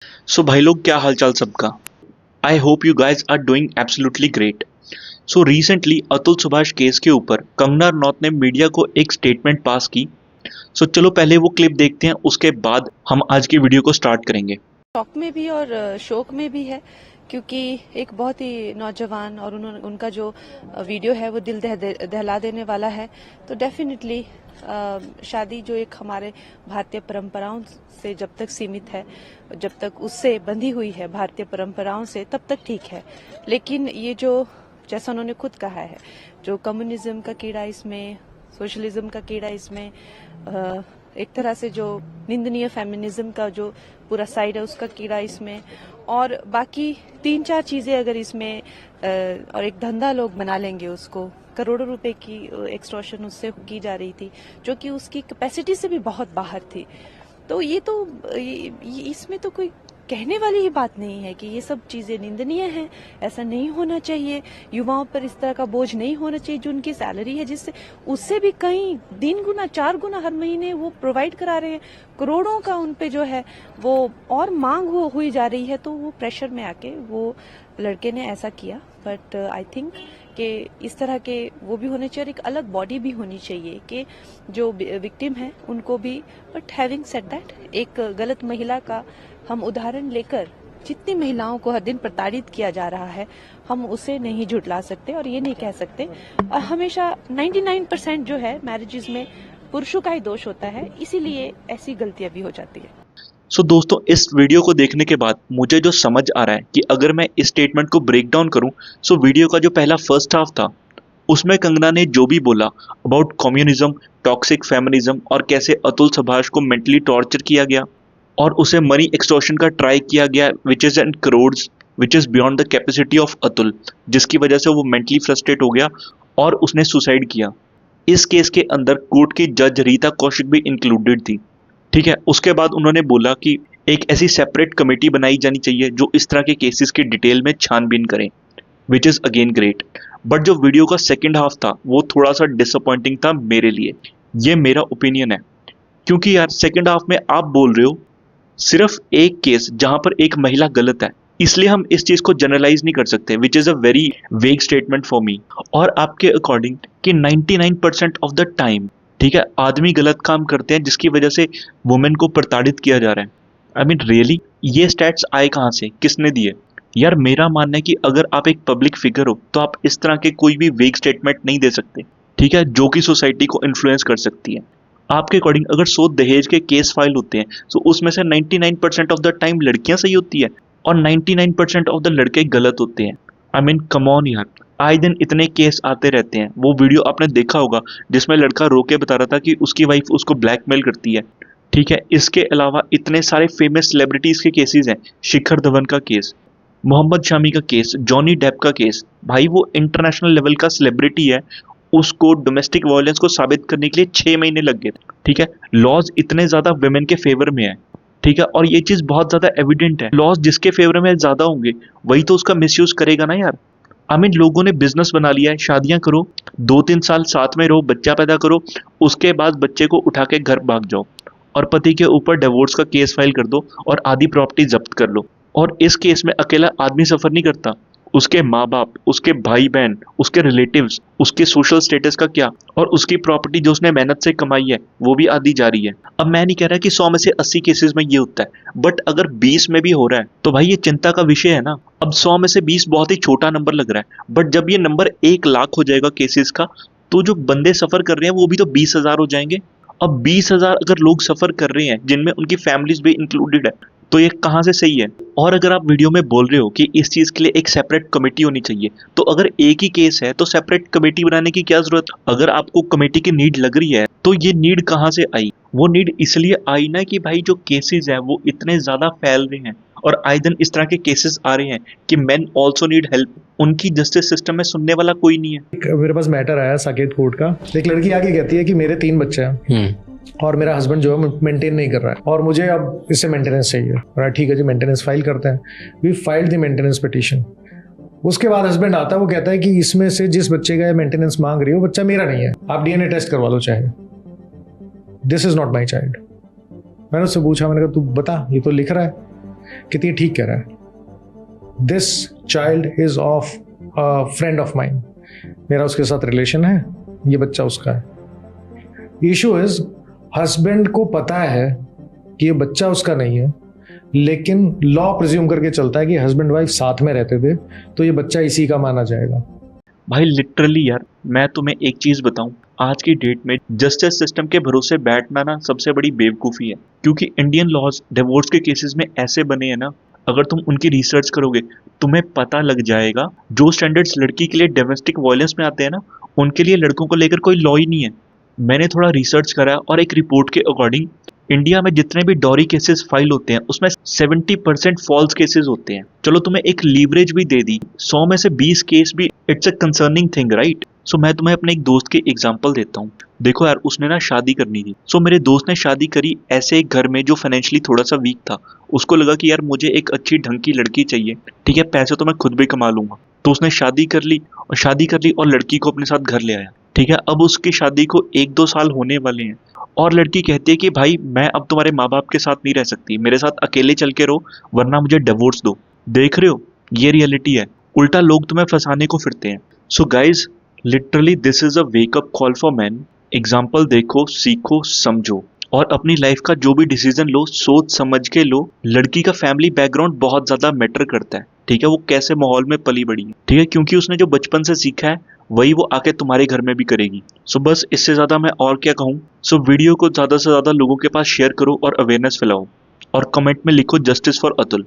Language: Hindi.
सो भाई लोग, क्या हालचाल सबका। I hope you guys are doing absolutely great. So recently Atul Subhash case के ऊपर कंगना रनौत ने मीडिया को एक स्टेटमेंट पास की। सो चलो पहले वो क्लिप देखते हैं, उसके बाद हम आज की वीडियो को स्टार्ट करेंगे। शौक में भी और शोक में भी है, क्योंकि एक बहुत ही नौजवान और उनका जो वीडियो है वो दिल दहला देने वाला है। तो डेफिनेटली शादी जो एक हमारे भारतीय परंपराओं से जब तक सीमित है, जब तक उससे बंधी हुई है भारतीय परंपराओं से, तब तक ठीक है। लेकिन ये जो, जैसा उन्होंने खुद कहा है, जो कम्युनिज्म का कीड़ा इसमें, सोशलिज्म का कीड़ा इसमें, एक तरह से जो निंदनीय फेमिनिज्म का जो पूरा साइड है उसका कीड़ा इसमें, और बाकी 3-4 चीजें अगर इसमें और एक धंधा लोग बना लेंगे उसको, करोड़ों रुपए की एक्सटॉर्शन उससे की जा रही थी, जो कि उसकी कैपेसिटी से भी बहुत बाहर थी। तो ये तो इसमें तो कोई कहने वाली ही बात नहीं है कि ये सब चीजें निंदनीय हैं, ऐसा नहीं होना चाहिए। युवाओं पर इस तरह का बोझ नहीं होना चाहिए। जो उनकी सैलरी है, जिससे उससे भी कहीं 3 गुना 4 गुना हर महीने वो प्रोवाइड करा रहे हैं, करोड़ों का उन पे जो है वो और मांग हुई जा रही है। तो वो प्रेशर में आके वो लड़के ने ऐसा किया। बट आई थिंक कि इस तरह के वो भी होने चाहिए और एक अलग बॉडी भी होनी चाहिए कि जो विक्टिम है उनको भी। बट हैविंग सेड दैट, एक गलत महिला का हम उदाहरण लेकर जितनी महिलाओं को हर दिन प्रताड़ित किया जा रहा है, हम उसे नहीं झुटला सकते और ये नहीं कह सकते। और हमेशा 99% जो है मैरिजेस में पुरुषों का ही दोष होता है, इसीलिए ऐसी गलतियां भी हो जाती है। सो दोस्तों, इस वीडियो को देखने के बाद मुझे जो समझ आ रहा है कि अगर मैं इस स्टेटमेंट को ब्रेक डाउन करूं, सो वीडियो का जो पहला फर्स्ट हाफ था उसमें कंगना ने जो भी बोला अबाउट कम्युनिज्म, टॉक्सिक फेमिनिज्म और कैसे अतुल सुभाष को मेंटली टॉर्चर किया गया और उसे मनी एक्सटॉर्शन का ट्राई किया गया which is in crores, which is beyond the capacity of Atul, जिसकी वजह से वो मेंटली फ्रस्ट्रेट हो गया और उसने सुसाइड किया। इस केस के अंदर कोर्ट की जज रीता कौशिक भी इंक्लूडेड थी। ठीक है, उसके बाद उन्होंने बोला कि एक ऐसी सेपरेट कमेटी बनाई जानी चाहिए जो इस तरह के केसेस की डिटेल में छानबीन करें, which is again great. But जो वीडियो का सेकेंड हाफ था वो थोड़ा सा डिसअपॉइंटिंग था मेरे लिए। ये मेरा ओपिनियन है, क्योंकि यार सेकेंड हाफ में आप बोल रहे हो सिर्फ एक केस जहां पर एक महिला गलत है, इसलिए हम इस चीज को जनरलाइज नहीं कर सकते, which is a very vague statement for me. और आपके अकॉर्डिंग कि 99% ऑफ द टाइम, ठीक है, आदमी गलत काम करते हैं जिसकी वजह से वुमेन को प्रताड़ित किया जा रहा है। आई मीन रियली, ये स्टैट्स आए कहाँ से, किसने दिए? यार मेरा मानना है कि अगर आप एक पब्लिक फिगर हो तो आप इस तरह के कोई भी वेग स्टेटमेंट नहीं दे सकते, ठीक है, जो कि सोसाइटी को इन्फ्लुएंस कर सकती है। आपके अकॉर्डिंग अगर 100 दहेज के केस फाइल होते हैं तो उसमें से 99% ऑफ द टाइम लड़कियां सही होती है और 99% ऑफ द लड़के गलत होते हैं। आई मीन कम ऑन यार, आए दिन इतने केस आते रहते हैं। वो वीडियो आपने देखा होगा जिसमें लड़का रो के बता रहा था कि उसकी वाइफ उसको ब्लैकमेल करती है। ठीक है, इसके अलावा इतने सारे फेमस सेलिब्रिटीज के केसेस हैं। शिखर धवन का केस, मोहम्मद शामी का केस, जॉनी डेप का केस। भाई वो इंटरनेशनल लेवल का सेलिब्रिटी है, उसको डोमेस्टिक वायलेंस को साबित करने के लिए 6 महीने लग गए। ठीक है, लॉज इतने ज्यादा वुमेन के फेवर में है, ठीक है, और ये चीज बहुत ज्यादा एविडेंट है। लॉज जिसके फेवर में ज्यादा होंगे वही तो उसका मिसयूज करेगा ना यार। आई मीन लोगों ने बिजनेस बना लिया है, शादियां करो, 2-3 साल साथ में रहो, बच्चा पैदा करो, उसके बाद बच्चे को उठा के घर भाग जाओ और पति के ऊपर डिवोर्स का केस फाइल कर दो और आधी प्रॉपर्टी जब्त कर लो। और इस केस में अकेला आदमी सफर नहीं करता, उसके माँ बाप, उसके भाई बहन, उसके रिलेटिव्स, उसके सोशल स्टेटस का क्या, और उसकी प्रॉपर्टी जो उसने मेहनत से कमाई है वो भी आधी जा रही है। अब मैं नहीं कह रहा कि 100 में से 80 केसेस में ये होता है, बट अगर 20 में भी हो रहा है तो भाई ये चिंता का विषय है ना। अब 100 में से 20 बहुत ही छोटा नंबर लग रहा है, बट जब ये नंबर 1 लाख हो जाएगा केसेस का, तो जो बंदे सफर कर रहे हैं वो भी तो 20,000 हो जाएंगे। अब 20,000 अगर लोग सफर कर रहे हैं जिनमें उनकी फैमिलीज भी इंक्लूडेड है, तो ये कहाँ से सही है? और अगर आप वीडियो में बोल रहे हो कि इस चीज के लिए एक सेपरेट कमेटी होनी चाहिए, तो अगर एक ही केस है तो सेपरेट कमेटी बनाने की क्या जरूरत? अगर आपको कमेटी की नीड लग रही है तो ये नीड कहाँ से आई? वो नीड इसलिए आई ना कि भाई जो केसेस है वो इतने ज्यादा फैल रहे हैं और आए दिन इस तरह के केसेस आ रहे हैं कि मेन ऑल्सो नीड हेल्प। उनकी जस्टिस सिस्टम में सुनने वाला कोई नहीं है। मेरे पास मैटर आया साकेत कोर्ट का। एक लड़की आके कहती है कि मेरे 3 बच्चे हैं और मेरा हस्बैंड जो है मेंटेन नहीं कर रहा है और मुझे अब इससे मेंटेनेंस चाहिए। और ठीक है जी, मेंटेनेंस फाइल करते हैं। We filed the maintenance petition. उसके बाद हस्बैंड आता है, वो कहता है कि इसमें से जिस बच्चे का मेंटेनेंस मांग रही हो बच्चा मेरा नहीं है, आप डीएनए टेस्ट करवा लो चाहे, this is not my child. मैंने उससे पूछा, मैंने कहा तू बता, ये तो लिख रहा है। कि ये ठीक कह रहा है, this child is of friend of mine, मेरा उसके साथ रिलेशन है, ये बच्चा उसका है। इशू इज हस्बैंड को पता है कि ये बच्चा उसका नहीं है, लेकिन लॉ प्रिज्यूम करके चलता है कि हस्बैंड वाइफ साथ में रहते थे तो ये बच्चा इसी का माना जाएगा। भाई लिटरली यार, मैं तुम्हें एक चीज बताऊं, आज की डेट में जस्टिस सिस्टम के भरोसे बैठना ना सबसे बड़ी बेवकूफ़ी है। क्योंकि इंडियन लॉज डिवोर्स के केसेस में ऐसे बने हैं ना, अगर तुम उनकी रिसर्च करोगे तुम्हें पता लग जाएगा जो स्टैंडर्ड्स लड़की के लिए डोमेस्टिक वायलेंस में आते हैं ना, उनके लिए लड़कों को लेकर कोई लॉ ही नहीं है। मैंने थोड़ा रिसर्च करा और एक रिपोर्ट के अकॉर्डिंग इंडिया में जितने भी डॉरी केसेस फाइल होते हैं उसमें 70% फॉल्स केसेस होते हैं। चलो तुम्हें एक लीवरेज भी दे दी, 100 में से 20 केस भी, it's a concerning thing right. So मैं तुम्हें अपने एक दोस्त के एग्जांपल देता हूँ। देखो यार, उसने ना शादी करनी थी। सो मेरे दोस्त ने शादी करी ऐसे एक घर में जो फाइनेंशियली थोड़ा सा वीक था। उसको लगा कि यार मुझे एक अच्छी ढंग की लड़की चाहिए, ठीक है, पैसे तो मैं खुद भी कमा लूंगा। तो उसने शादी कर ली और लड़की को अपने साथ घर ले आया, ठीक है। अब उसकी शादी को 1-2 साल होने वाले हैं और लड़की कहती है कि भाई मैं अब तुम्हारे माँ बाप के साथ नहीं रह सकती, मेरे साथ अकेले चल के रहो वरना मुझे डिवोर्स दो। देख रहे हो, ये रियलिटी है। उल्टा लोग तुम्हें फंसाने को फिरते हैं। So guys, literally this is a wake up call for man. Example देखो, सीखो, समझो और अपनी लाइफ का जो भी डिसीजन लो सोच समझ के लो। लड़की का फैमिली बैकग्राउंड बहुत ज्यादा मैटर करता है, ठीक है, वो कैसे माहौल में पली बड़ी है, ठीक है, क्योंकि उसने जो बचपन से सीखा है वही वो आके तुम्हारे घर में भी करेगी। सो बस इससे ज्यादा मैं और क्या कहूँ। सो वीडियो को ज्यादा से ज्यादा लोगों के पास शेयर करो और अवेयरनेस फैलाओ और कमेंट में लिखो जस्टिस फॉर अतुल।